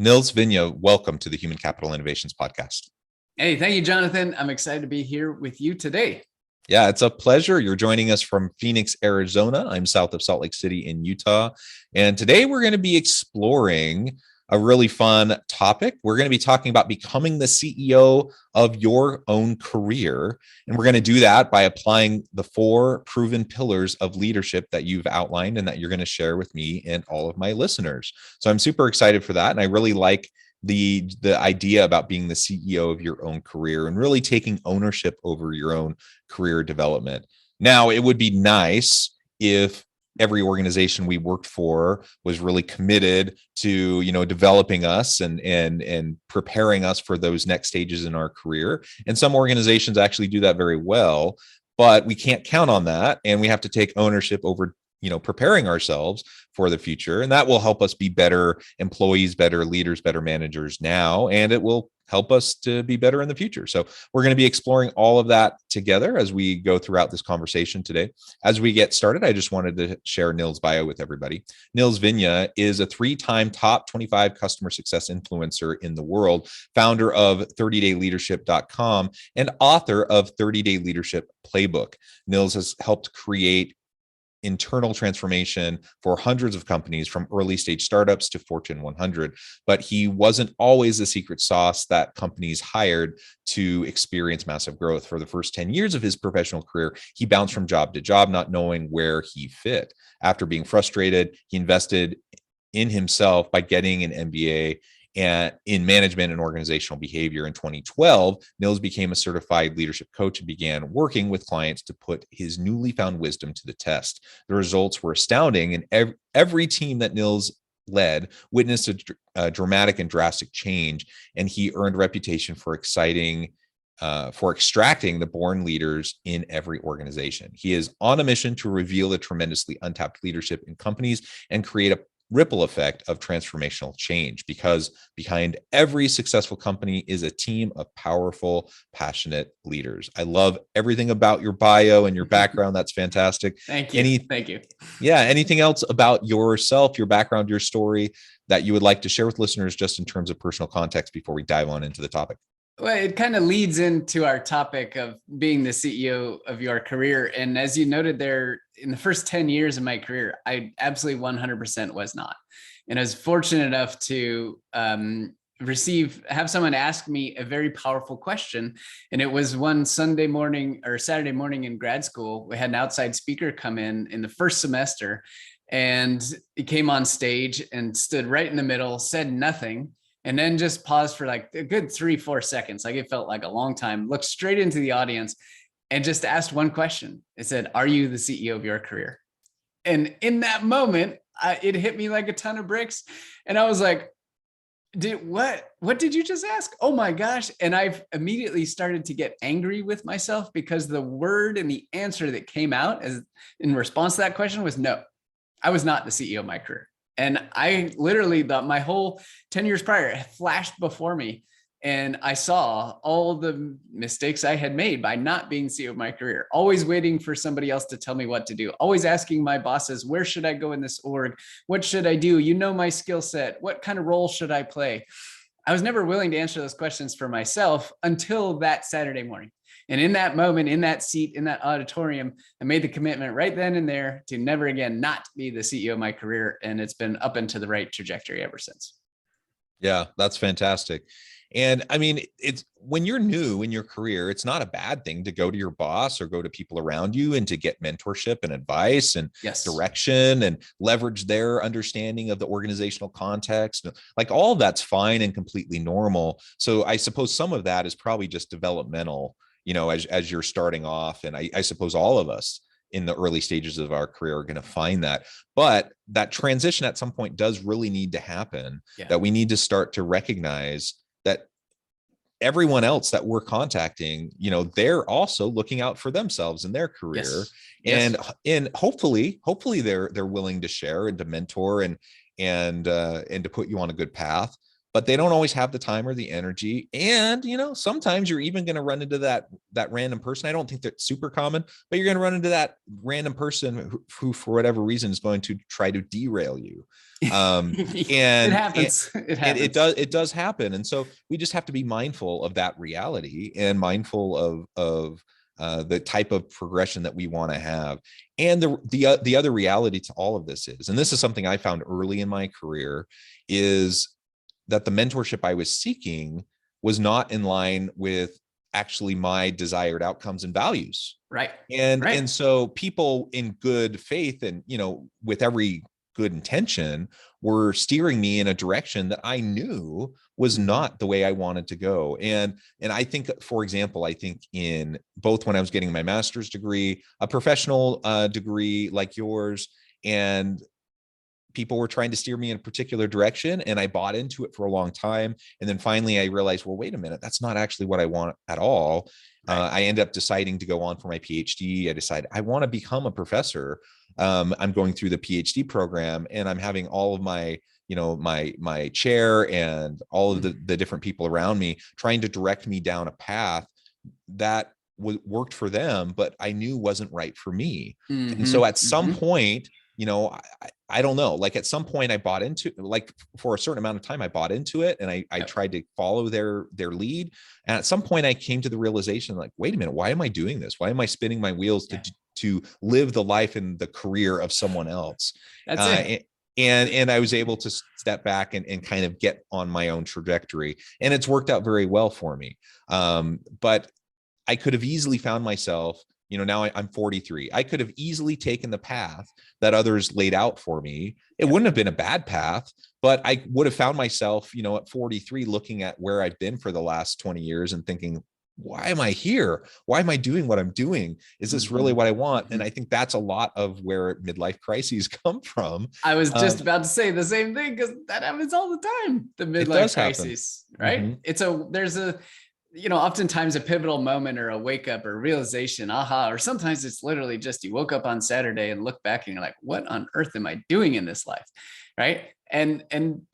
Nils Vinje, welcome to the Human Capital Innovations Podcast. Hey, thank you, Jonathan. I'm excited to be here with you today. Yeah, it's a pleasure. You're joining us from Phoenix, Arizona. I'm south of Salt Lake City in Utah. And today we're going to be exploring a really fun topic. We're going to be talking about becoming the CEO of your own career. And we're going to do that by applying the 4 proven pillars of leadership that you've outlined and that you're going to share with me and all of my listeners. So I'm super excited for that. And I really like the idea about being the CEO of your own career and really taking ownership over your own career development. Now, it would be nice if every organization we worked for was really committed to, developing us and preparing us for those next stages in our career. And some organizations actually do that very well, but we can't count on that. And we have to take ownership over preparing ourselves for the future. And that will help us be better employees, better leaders, better managers now, and it will help us to be better in the future. So we're going to be exploring all of that together as we go throughout this conversation today. As we get started, I just wanted to share Nils' bio with everybody. Nils Vinje is a 3-time top 25 customer success influencer in the world, founder of 30dayleadership.com, and author of 30-day leadership playbook. Nils has helped create internal transformation for hundreds of companies, from early stage startups to Fortune 100. But he wasn't always the secret sauce that companies hired to experience massive growth. For the first 10 years of his professional career, he bounced from job to job, not knowing where he fit. After being frustrated, he invested in himself by getting an MBA and in management and organizational behavior. In 2012, Nils became a certified leadership coach and began working with clients to put his newly found wisdom to the test. The results were astounding, and every team that Nils led witnessed a dramatic and drastic change, and he earned a reputation for extracting the born leaders in every organization. He is on a mission to reveal the tremendously untapped leadership in companies and create a ripple effect of transformational change, because behind every successful company is a team of powerful, passionate leaders. I love everything about your bio and your background. That's fantastic. Thank you. Thank you. Yeah. Anything else about yourself, your background, your story that you would like to share with listeners, just in terms of personal context, before we dive on into the topic? Well, it kind of leads into our topic of being the CEO of your career. And as you noted there, in the first 10 years of my career, I absolutely 100% was not. And I was fortunate enough to have someone ask me a very powerful question. And it was one Sunday morning or Saturday morning in grad school. We had an outside speaker come in the first semester, and he came on stage and stood right in the middle, said nothing, and then just paused for like a good 3-4 seconds. Like, it felt like a long time, looked straight into the audience and just asked one question. It said, "Are you the CEO of your career?" And in that moment, it hit me like a ton of bricks. And I was like, what did you just ask? Oh my gosh. And I've immediately started to get angry with myself, because the word and the answer that came out as in response to that question was no. I was not the CEO of my career. And I literally thought my whole 10 years prior flashed before me. And I saw all the mistakes I had made by not being CEO of my career, always waiting for somebody else to tell me what to do, always asking my bosses, where should I go in this org? What should I do? You know my skill set. What kind of role should I play? I was never willing to answer those questions for myself until that Saturday morning. And in that moment, in that seat, in that auditorium, I made the commitment right then and there to never again not be the CEO of my career. And it's been up and to the right trajectory ever since. Yeah, that's fantastic. And I mean, it's when you're new in your career, it's not a bad thing to go to your boss or go to people around you and to get mentorship and advice and direction and leverage their understanding of the organizational context. Like, all of that's fine and completely normal. So I suppose some of that is probably just developmental, as you're starting off. And I suppose all of us in the early stages of our career are going to find that. But that transition at some point does really need to happen, that we need to start to recognize that everyone else that we're contacting, they're also looking out for themselves in their career. And hopefully they're willing to share and to mentor and to put you on a good path. but they don't always have the time or the energy. And, sometimes you're even going to run into that random person. I don't think that's super common, but you're going to run into that random person who for whatever reason is going to try to derail you. It happens. It does happen. And so we just have to be mindful of that reality and mindful of the type of progression that we want to have. And the other reality to all of this is, and this is something I found early in my career, is that the mentorship I was seeking was not in line with actually my desired outcomes and values. Right. And so people in good faith and, with every good intention were steering me in a direction that I knew was not the way I wanted to go. And I think, for example, in both when I was getting my master's degree, a professional degree like yours, and people were trying to steer me in a particular direction, and I bought into it for a long time. And then finally I realized, well, wait a minute, that's not actually what I want at all. I ended up deciding to go on for my PhD. I decided I want to become a professor. I'm going through the PhD program, and I'm having all of my, my chair and all of the different people around me trying to direct me down a path that worked for them, but I knew wasn't right for me. And so at some point, I don't know, like at some point I bought into, like for a certain amount of time, I bought into it, and I tried to follow their lead. And at some point I came to the realization, like, wait a minute, why am I doing this? Why am I spinning my wheels to live the life and the career of someone else? That's it. And I was able to step back and kind of get on my own trajectory, and it's worked out very well for me. But I could have easily found myself, now I'm 43. I could have easily taken the path that others laid out for me. It wouldn't have been a bad path, but I would have found myself, at 43, looking at where I've been for the last 20 years and thinking, why am I here? Why am I doing what I'm doing? Is this really what I want? And I think that's a lot of where midlife crises come from. I was just about to say the same thing, because that happens all the time. The midlife crisis, right? There's oftentimes a pivotal moment or a wake up or realization, aha, or sometimes it's literally just you woke up on Saturday and look back and you're like, what on earth am I doing in this life? Right. And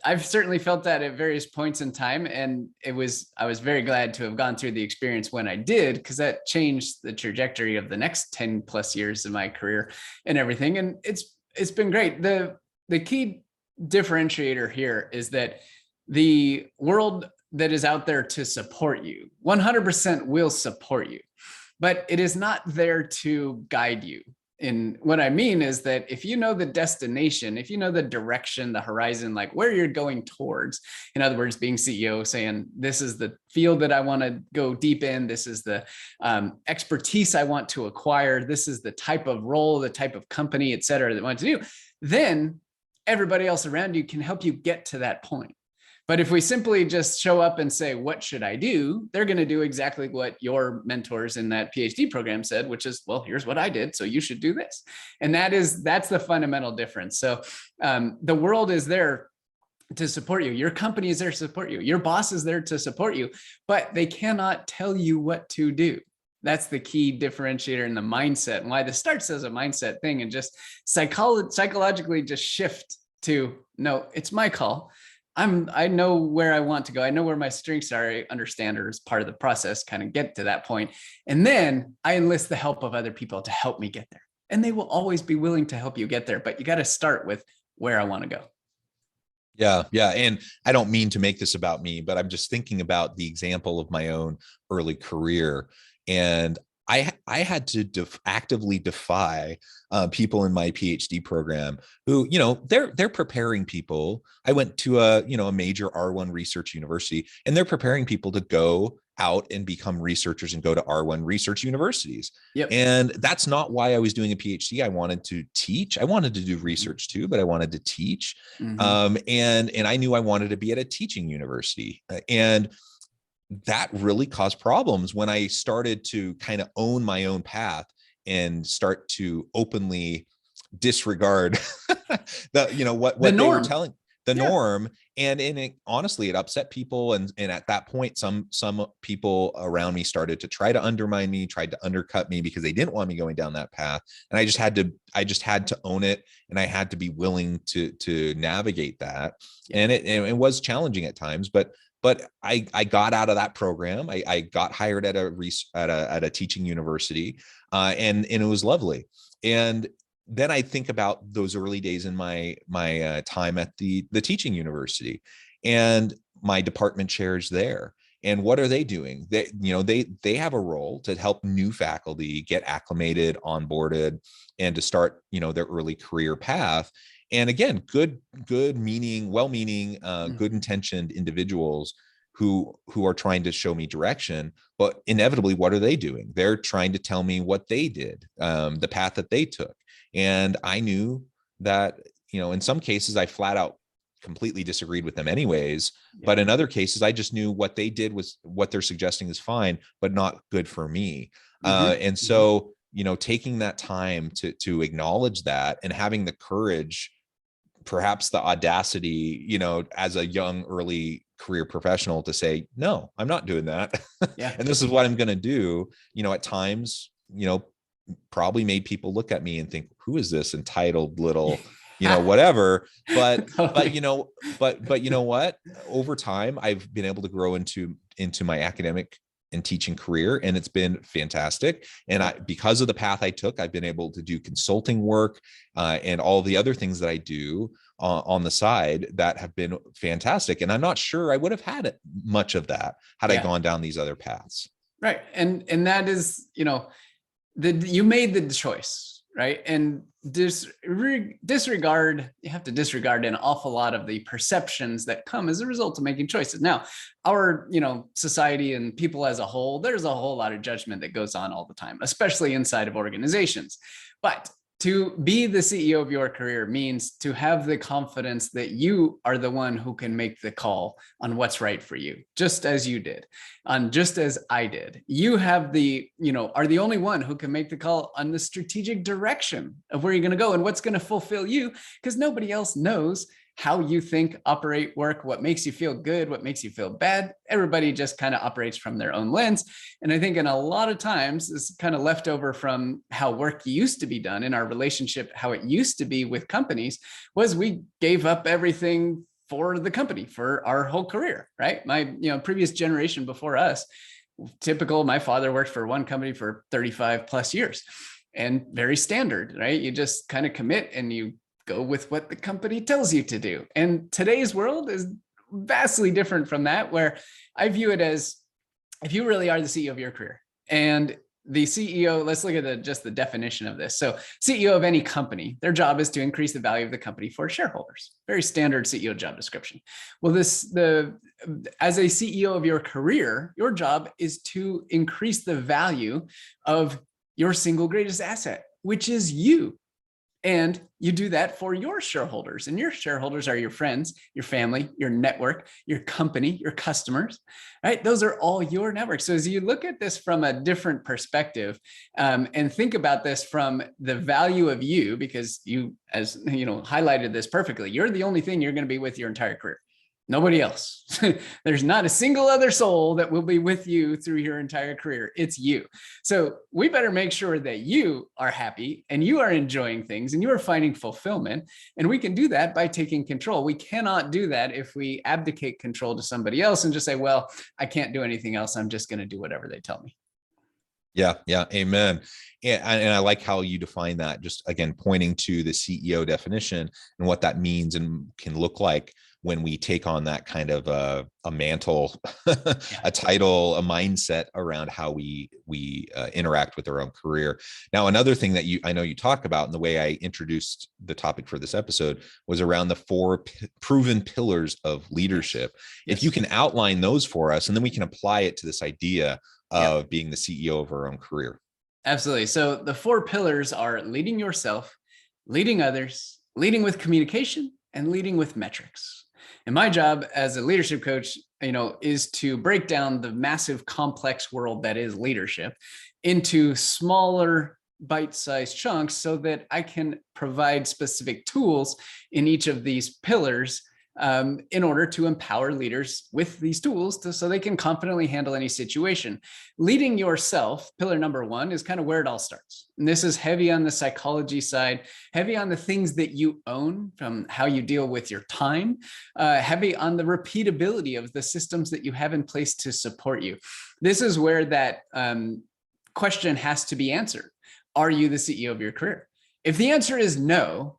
I've certainly felt that at various points in time. And I was very glad to have gone through the experience when I did, because that changed the trajectory of the next 10 plus years of my career and everything. And it's been great. The key differentiator here is that the world that is out there to support you 100% will support you, but it is not there to guide you. And what I mean is that if you know the destination, if you know the direction, the horizon, like where you're going towards, in other words, being CEO, saying, this is the field that I want to go deep in, this is the expertise I want to acquire, this is the type of role, the type of company, et cetera, that I want to do, then everybody else around you can help you get to that point. But if we simply just show up and say, what should I do? They're going to do exactly what your mentors in that PhD program said, which is, well, here's what I did, so you should do this. And that's the fundamental difference. So the world is there to support you. Your company is there to support you. Your boss is there to support you, but they cannot tell you what to do. That's the key differentiator in the mindset, and why this starts as a mindset thing and just psychologically just shift to, no, it's my call. I know where I want to go. I know where my strengths are. I understand, or as part of the process, kind of get to that point. And then I enlist the help of other people to help me get there. And they will always be willing to help you get there, but you got to start with where I want to go. Yeah. And I don't mean to make this about me, but I'm just thinking about the example of my own early career. And I had to actively defy people in my PhD program who, they're preparing people. I went to a major R1 research university, and they're preparing people to go out and become researchers and go to R1 research universities. Yep. And that's not why I was doing a PhD. I wanted to teach. I wanted to do research too, but I wanted to teach. And I knew I wanted to be at a teaching university. And that really caused problems when I started to kind of own my own path and start to openly disregard what they were telling. the norm. And honestly, it upset people. And at that point, some people around me started to try to undermine me, tried to undercut me because they didn't want me going down that path. And I just had to own it. And I had to be willing to navigate that. And it was challenging at times, but I got out of that program. I got hired at a teaching university, and it was lovely. And then I think about those early days in my time at the teaching university, and my department chairs there. And what are they doing? They have a role to help new faculty get acclimated, onboarded, and to start, their early career path. And again, well-meaning, good-intentioned individuals who are trying to show me direction, but inevitably, what are they doing? They're trying to tell me what they did, the path that they took. And I knew that, in some cases I flat out completely disagreed with them anyways, but in other cases, I just knew what they did was what they're suggesting is fine, but not good for me. And so, taking that time to acknowledge that, and having the courage, perhaps the audacity, as a young early career professional, to say, no, I'm not doing that. And this is what I'm going to do, at times, probably made people look at me and think, who is this entitled little, whatever. But you know what? Over time, I've been able to grow into my academic and teaching career, and it's been fantastic. And because of the path I took, I've been able to do consulting work, and all the other things that I do on the side that have been fantastic. And I'm not sure I would have had much of that had I gone down these other paths. Right. And that is, you made the choice, right? And you have to disregard an awful lot of the perceptions that come as a result of making choices. Now, our, society and people as a whole, there's a whole lot of judgment that goes on all the time, especially inside of organizations. But to be the CEO of your career means to have the confidence that you are the one who can make the call on what's right for you, just as you did, just as I did. You have are the only one who can make the call on the strategic direction of where you're going to go and what's going to fulfill you, because nobody else knows how you think, operate, work, what makes you feel good, what makes you feel bad. Everybody just kind of operates from their own lens. And I think in a lot of times, this is kind of left over from how work used to be done in our relationship, how it used to be with companies, was we gave up everything for the company for our whole career, right? My previous generation before us, typical, my father worked for one company for 35 plus years, and very standard, right? You just kind of commit and you go with what the company tells you to do. And today's world is vastly different from that, where I view it as, if you really are the CEO of your career, and the CEO, let's look at just the definition of this. So CEO of any company, their job is to increase the value of the company for shareholders. Very standard CEO job description. Well, as a CEO of your career, your job is to increase the value of your single greatest asset, which is you. And you do that for your shareholders, and your shareholders are your friends, your family, your network, your company, your customers, right? Those are all your networks. So as you look at this from a different perspective, and think about this from the value of you, because you, as highlighted this perfectly, you're the only thing you're going to be with your entire career. Nobody else. There's not a single other soul that will be with you through your entire career. It's you. So we better make sure that you are happy and you are enjoying things and you are finding fulfillment. And we can do that by taking control. We cannot do that if we abdicate control to somebody else and just say, well, I can't do anything else. I'm just going to do whatever they tell me. Yeah. Amen. And I like how you define that, just again, pointing to the CEO definition and what that means and can look like when we take on that kind of a mantle, a title, a mindset around how we interact with our own career. Now, another thing that I know you talk about, and the way I introduced the topic for this episode, was around the 4 proven pillars of leadership. Yes. If you can outline those for us, and then we can apply it to this idea of being the CEO of our own career. Absolutely. So the 4 pillars are leading yourself, leading others, leading with communication, and leading with metrics. And my job as a leadership coach, is to break down the massive, complex world that is leadership into smaller, bite-sized chunks so that I can provide specific tools in each of these pillars in order to empower leaders with these tools so they can confidently handle any situation. Leading yourself, pillar number one, is kind of where it all starts. And this is heavy on the psychology side, heavy on the things that you own, from how you deal with your time, heavy on the repeatability of the systems that you have in place to support you. This is where that question has to be answered. Are you the CEO of your career? If the answer is no,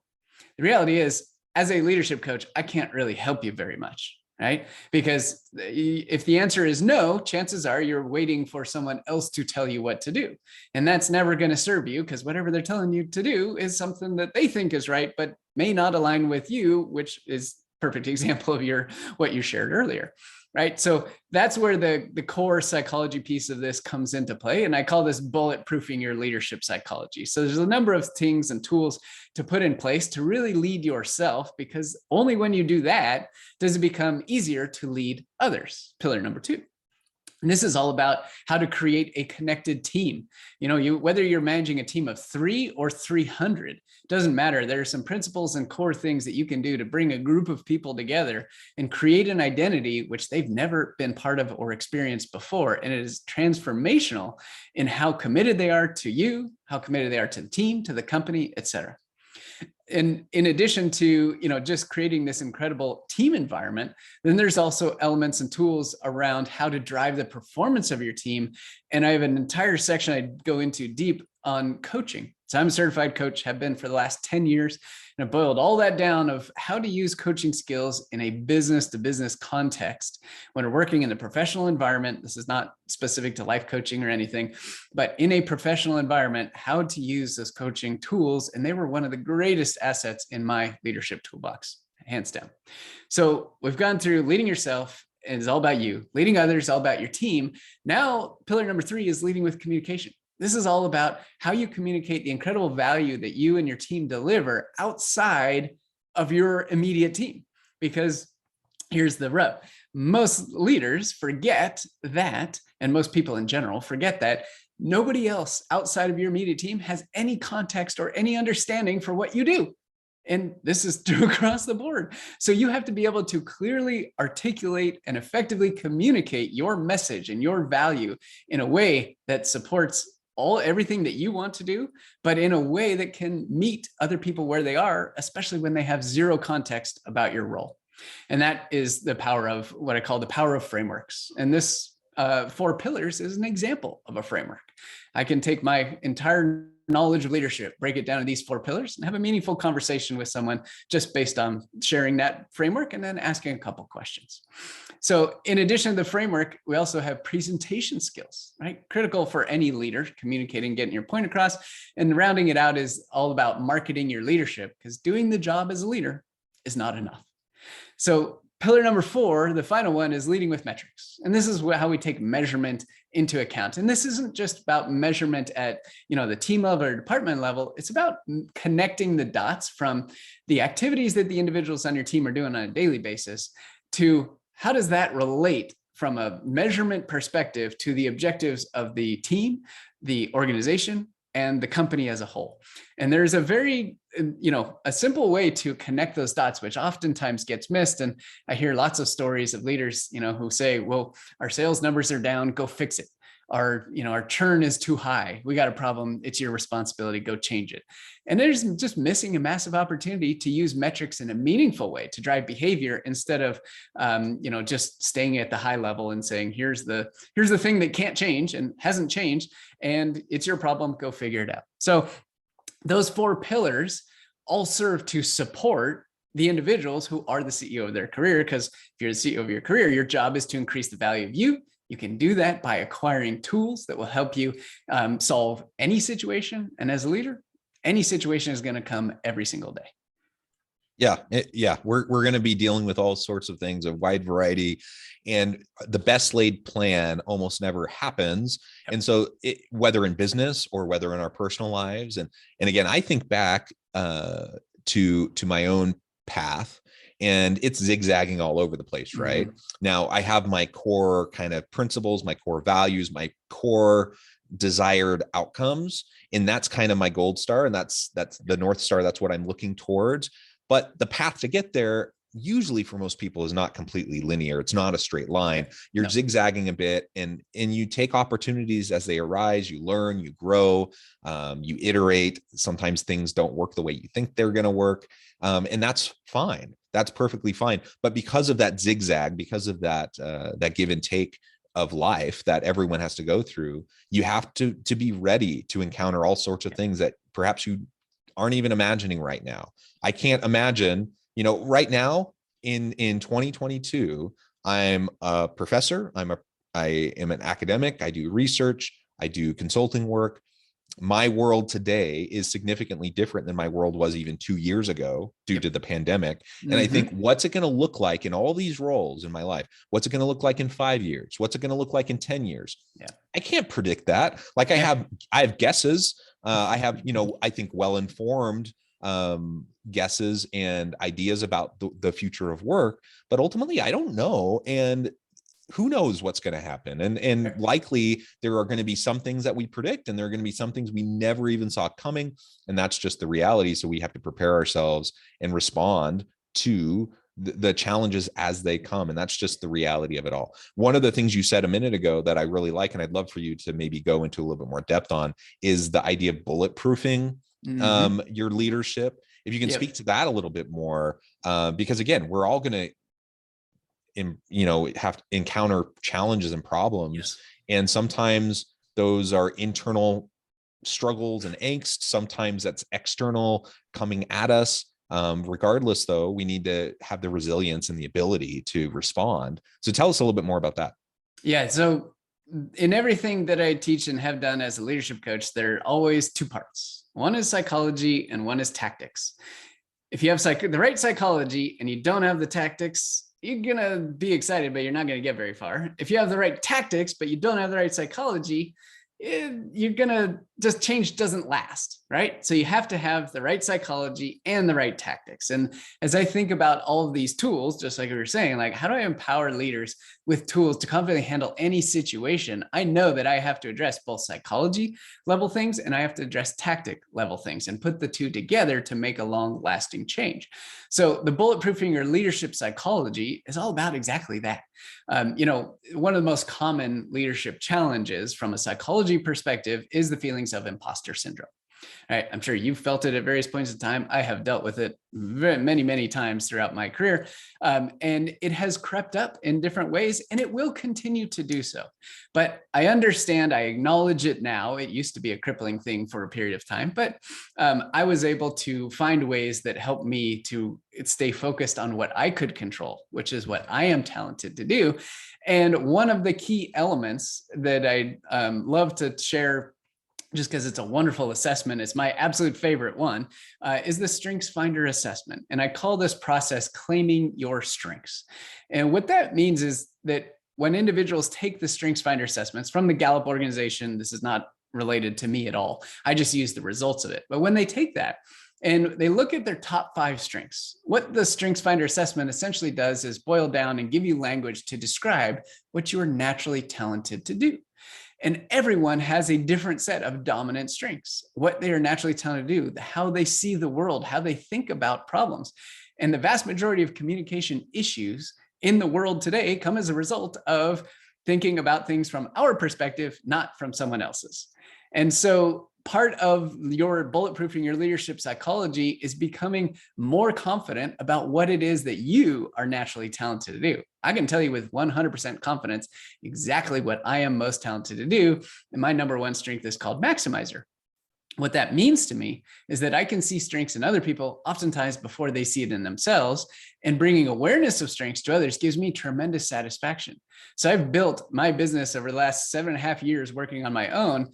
the reality is, as a leadership coach, I can't really help you very much, right? Because if the answer is no, chances are you're waiting for someone else to tell you what to do. And that's never going to serve you, because whatever they're telling you to do is something that they think is right, but may not align with you, which is a perfect example of what you shared earlier. Right. So that's where the core psychology piece of this comes into play. And I call this bulletproofing your leadership psychology. So there's a number of things and tools to put in place to really lead yourself, because only when you do that does it become easier to lead others. Pillar number two. And this is all about how to create a connected team. Whether you're managing a team of 3 or 300, doesn't matter. There are some principles and core things that you can do to bring a group of people together and create an identity which they've never been part of or experienced before. And it is transformational in how committed they are to you, how committed they are to the team, to the company, et cetera. And in addition to, just creating this incredible team environment, then there's also elements and tools around how to drive the performance of your team. And I have an entire section I go into deep on coaching. So I'm a certified coach, have been for the last 10 years, and I boiled all that down of how to use coaching skills in a business to business context when we're working in a professional environment. This is not specific to life coaching or anything, but in a professional environment, how to use those coaching tools. And they were one of the greatest assets in my leadership toolbox, hands down. So we've gone through leading yourself. It's all about you. Leading others, all about your team. Now, pillar number 3 is leading with communication. This is all about how you communicate the incredible value that you and your team deliver outside of your immediate team. Because here's the rub. Most leaders forget that, and most people in general forget that nobody else outside of your immediate team has any context or any understanding for what you do. And this is true across the board. So you have to be able to clearly articulate and effectively communicate your message and your value in a way that supports everything that you want to do, but in a way that can meet other people where they are, especially when they have zero context about your role. And that is the power of what I call the power of frameworks. And this 4 pillars is an example of a framework. I can take my entire knowledge of leadership, break it down to these 4 pillars, and have a meaningful conversation with someone just based on sharing that framework and then asking a couple questions. So in addition to the framework, we also have presentation skills, right? Critical for any leader, communicating, getting your point across, and rounding it out is all about marketing your leadership, because doing the job as a leader is not enough. So pillar number 4, the final one, is leading with metrics. And this is how we take measurement into account. And this isn't just about measurement at, the team level or department level. It's about connecting the dots from the activities that the individuals on your team are doing on a daily basis to how does that relate from a measurement perspective to the objectives of the team, the organization, and the company as a whole. And there's a very, a simple way to connect those dots, which oftentimes gets missed. And I hear lots of stories of leaders, who say, well, our sales numbers are down, go fix it. Our churn is too high. We got a problem. It's your responsibility. Go change it. And there's just missing a massive opportunity to use metrics in a meaningful way to drive behavior instead of, just staying at the high level and saying, here's the thing that can't change and hasn't changed, and it's your problem. Go figure it out. So those 4 pillars all serve to support the individuals who are the CEO of their career. Because if you're the CEO of your career, your job is to increase the value of you. You can do that by acquiring tools that will help you solve any situation. And as a leader, any situation is going to come every single day. Yeah. We're going to be dealing with all sorts of things, a wide variety, and the best laid plan almost never happens. Yep. And so whether in business or whether in our personal lives, and again, I think back to my own path, and it's zigzagging all over the place, right? Mm-hmm. Now I have my core kind of principles, my core values, my core desired outcomes, and that's kind of my gold star, and that's the North Star. That's what I'm looking towards. But the path to get there usually for most people is not completely linear. It's not a straight line. You're zigzagging a bit, and you take opportunities as they arise. You learn, you grow, you iterate. Sometimes things don't work the way you think they're going to work. And that's fine. That's perfectly fine. But because of that zigzag, because of that, that give and take of life that everyone has to go through, you have to be ready to encounter all sorts of things that perhaps you aren't even imagining right now. I can't imagine, right now in 2022, I'm a professor. I am an academic. I do research. I do consulting work. My world today is significantly different than my world was even 2 years ago due to the pandemic. And I think, what's it going to look like in all these roles in my life? What's it going to look like in 5 years? What's it going to look like in 10 years? I can't predict that. Like I have guesses. I have, I think well-informed guesses and ideas about the future of work, but ultimately I don't know. And who knows what's going to happen? And likely there are going to be some things that we predict, and there are going to be some things we never even saw coming. And that's just the reality. So we have to prepare ourselves and respond to the challenges as they come. And that's just the reality of it all. One of the things you said a minute ago that I really like, and I'd love for you to maybe go into a little bit more depth on, is the idea of bulletproofing your leadership. If you can speak to that a little bit more, because again, we're all going to have to encounter challenges and problems. And sometimes those are internal struggles and angst. Sometimes that's external coming at us. Regardless, though, we need to have the resilience and the ability to respond. So tell us a little bit more about that. Yeah. So in everything that I teach and have done as a leadership coach, there are always two parts. One is psychology and one is tactics. If you have the right psychology and you don't have the tactics, you're going to be excited, but you're not going to get very far. If you have the right tactics, but you don't have the right psychology, you're going to just change doesn't last, right? So you have to have the right psychology and the right tactics. And as I think about all of these tools, just like we were saying, like, how do I empower leaders with tools to confidently handle any situation? I know that I have to address both psychology level things and I have to address tactic level things and put the two together to make a long lasting change. So the bulletproofing your leadership psychology is all about exactly that. One of the most common leadership challenges from a psychology perspective is the feelings of imposter syndrome. All right, I'm sure you've felt it at various points in time. I have dealt with it many, many times throughout my career. And it has crept up in different ways, and it will continue to do so. But I understand, I acknowledge it now. It used to be a crippling thing for a period of time, but I was able to find ways that helped me to stay focused on what I could control, which is what I am talented to do. And one of the key elements that I love to share, just because it's a wonderful assessment, it's my absolute favorite one, is the Strengthsfinder assessment. And I call this process claiming your strengths. And what that means is that when individuals take the Strengthsfinder assessments from the Gallup organization, this is not related to me at all. I just use the results of it. But when they take that and they look at their top 5 strengths, what the Strengthsfinder assessment essentially does is boil down and give you language to describe what you are naturally talented to do. And everyone has a different set of dominant strengths, what they are naturally talented to do, how they see the world, how they think about problems. And the vast majority of communication issues in the world today come as a result of thinking about things from our perspective, not from someone else's. And so part of your bulletproofing your leadership psychology is becoming more confident about what it is that you are naturally talented to do. I can tell you with 100% confidence exactly what I am most talented to do. And my number one strength is called maximizer. What that means to me is that I can see strengths in other people oftentimes before they see it in themselves, and bringing awareness of strengths to others gives me tremendous satisfaction. So I've built my business over the last 7.5 years working on my own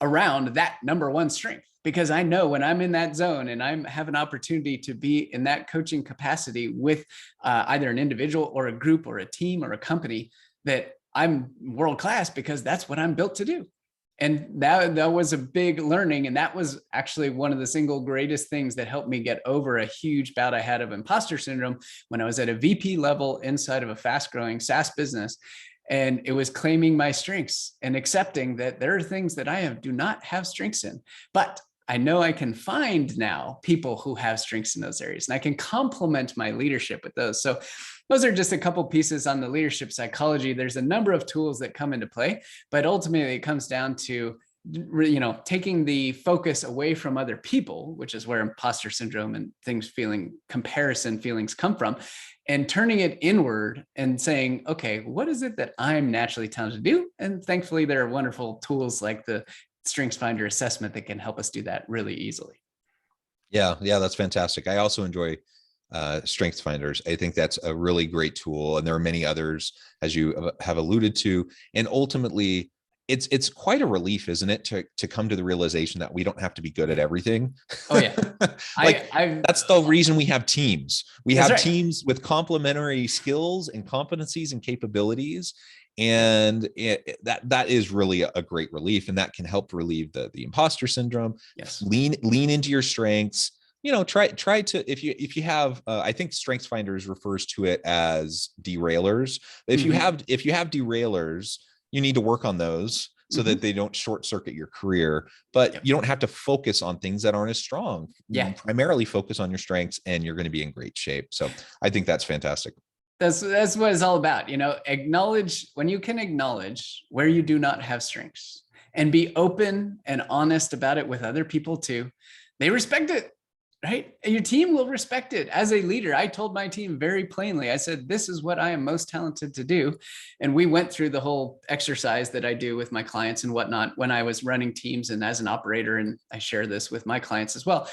around that number one strength, because I know when I'm in that zone and I have an opportunity to be in that coaching capacity with either an individual or a group or a team or a company, that I'm world-class because that's what I'm built to do. And that was a big learning. And that was actually one of the single greatest things that helped me get over a huge bout I had of imposter syndrome when I was at a VP level inside of a fast-growing SaaS business. And it was claiming my strengths and accepting that there are things that I do not have strengths in, but I know I can find now people who have strengths in those areas, and I can complement my leadership with those. So those are just a couple pieces on the leadership psychology. There's a number of tools that come into play, but ultimately it comes down to, you know, taking the focus away from other people, which is where imposter syndrome and comparison feelings come from, and turning it inward and saying, okay, what is it that I'm naturally talented to do? And thankfully, there are wonderful tools like the Strengthsfinder assessment that can help us do that really easily. Yeah, that's fantastic. I also enjoy Strengthfinders. I think that's a really great tool, and there are many others, as you have alluded to. And ultimately, it's quite a relief, isn't it, to come to the realization that we don't have to be good at everything. Oh yeah, Like that's the reason we have teams. We have teams with complementary skills and competencies and capabilities, and that is really a great relief, and that can help relieve the imposter syndrome. Yes. Lean into your strengths. You know, try to, if you have, I think Strengthsfinders refers to it as derailers. If you have derailers, you need to work on those so that they don't short circuit your career, but you don't have to focus on things that aren't as strong. Yeah. Primarily focus on your strengths, and you're going to be in great shape. So I think that's fantastic. That's what it's all about. You know, when you can acknowledge where you do not have strengths and be open and honest about it with other people too, they respect it. Right? And your team will respect it. As a leader, I told my team very plainly, I said, this is what I am most talented to do. And we went through the whole exercise that I do with my clients and whatnot when I was running teams and as an operator. And I share this with my clients as well.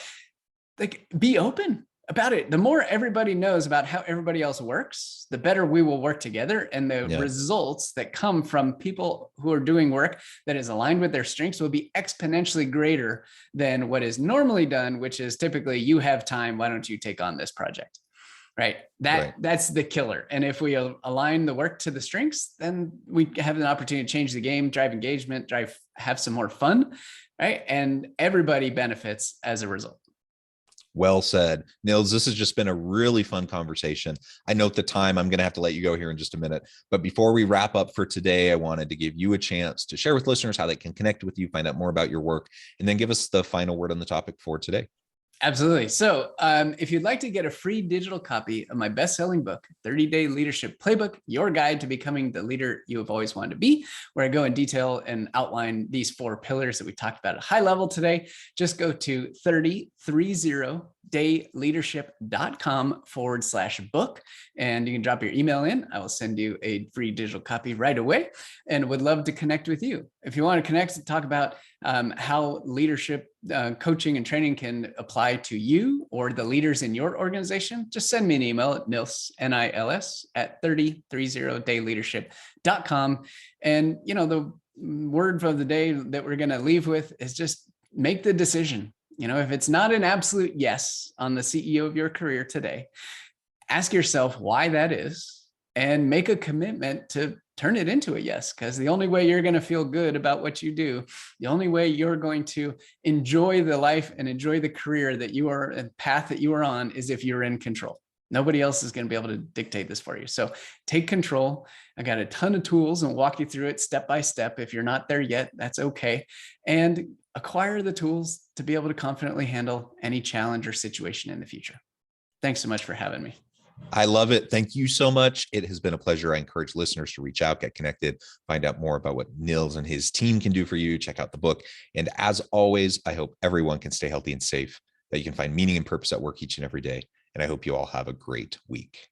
Like, be open about it. The more everybody knows about how everybody else works, the better we will work together. And the results that come from people who are doing work that is aligned with their strengths will be exponentially greater than what is normally done, which is typically, you have time, why don't you take on this project? Right. That's the killer. And if we align the work to the strengths, then we have an opportunity to change the game, drive engagement, have some more fun. Right. And everybody benefits as a result. Well said, Nils. This has just been a really fun conversation. I note the time. I'm going to have to let you go here in just a minute. But before we wrap up for today, I wanted to give you a chance to share with listeners how they can connect with you, find out more about your work, and then give us the final word on the topic for today. Absolutely. So if you'd like to get a free digital copy of my best-selling book, 30-Day Leadership Playbook, Your Guide to Becoming the Leader You Have Always Wanted to Be, where I go in detail and outline these 4 pillars that we talked about at a high level today, just go to 30dayleadership.com/book, and you can drop your email in. I will send you a free digital copy right away, and would love to connect with you. If you want to connect and talk about how leadership coaching and training can apply to you or the leaders in your organization, just send me an email at Nils, N-I-L-S, at 30dayleadership.com. And, you know, the word of the day that we're going to leave with is just make the decision. You know, if it's not an absolute yes on the CEO of your career today, ask yourself why that is and make a commitment to turn it into a yes, because the only way you're going to feel good about what you do, the only way you're going to enjoy the life and enjoy the career that you are and path that you are on is if you're in control. Nobody else is going to be able to dictate this for you. So take control. I got a ton of tools and walk you through it step by step. If you're not there yet, that's okay. And acquire the tools to be able to confidently handle any challenge or situation in the future. Thanks so much for having me. I love it. Thank you so much. It has been a pleasure. I encourage listeners to reach out, get connected, find out more about what Nils and his team can do for you. Check out the book. And as always, I hope everyone can stay healthy and safe, that you can find meaning and purpose at work each and every day. And I hope you all have a great week.